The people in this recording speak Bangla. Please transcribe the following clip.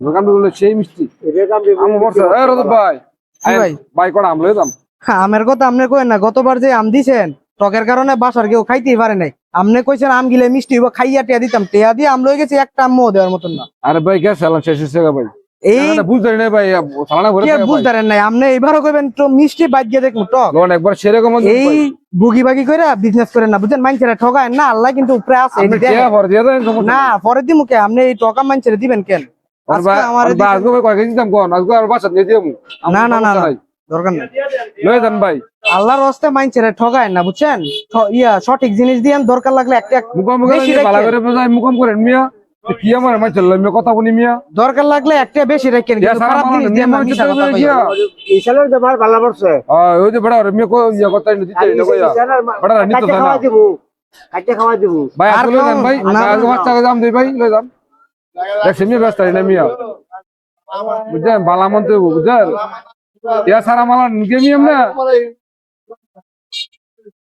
দোকান বলে সেই মিষ্টি আমি বলছি এ রজব ভাই ভাই ভাই কোন আম লইতাম আমের কথা আপনি কইেন না, গতবার যে আম দিছেন টকের কারণে বাসার কেউ খাইতেই পারে নাই। আপনি কইছেন আম গিলে মিষ্টি হইব, খাইয়া টিয়া দিতাম, টিয়া দিয়ে আম লই গেছি, একটা আম দেওয়ার মতন না। আরে ভাই গ্যাস চালান শেষ হচ্ছে ভাই এই বুঝতে না ভাই চালানা করে কি বুঝতারেন নাই আপনি? এইবারও কইবেন তো মিষ্টি বাদ দিয়ে দেখুন টক। লোন একবার সেরকম এই বুগি বাগি করে বিজনেস করেন না, বুঝছেন? মানুষেরা ঠকায় না, আল্লাহ কিন্তু উপরে আছে। আপনি টিয়া ভর দিয়ে দেন না পরে দি মুখে আপনি এই টকা মানুষেরা দিবেন কেন? না না না না, দরকার নাই। ভাই আল্লাহর রাস্তায় মাইনছেরে ঠকায় না, বুঝছেন? সঠিক জিনিস দিয়েন, দরকার লাগলে একটা বেশি রাখেন। মুকম করেন মিয়া কি আমার মাই চললাম কথা বলি মিয়া দরকার লাগলে একটা বেশি রাখেন, কিন্তু খারাপ জিনিস দিয়ে না, মিশা কথা কইয়া। ইশালের যে ভাই ভালো পড়ছে ওই যে বড় মিয়া কো ইয়া কথা দিতে না কইয়া বড় নিত না কাটে খাওয়া দিব ভাই আর লই যান ভাই আগে বাচ্চা দাম দেই ভাই লই যান দেখছেন মিয়া ব্যস্ত না মিয়া বুঝছেন বালা মন্ত্রী বুঝছেন ইয়া সারা মালা নিকে মিয়া না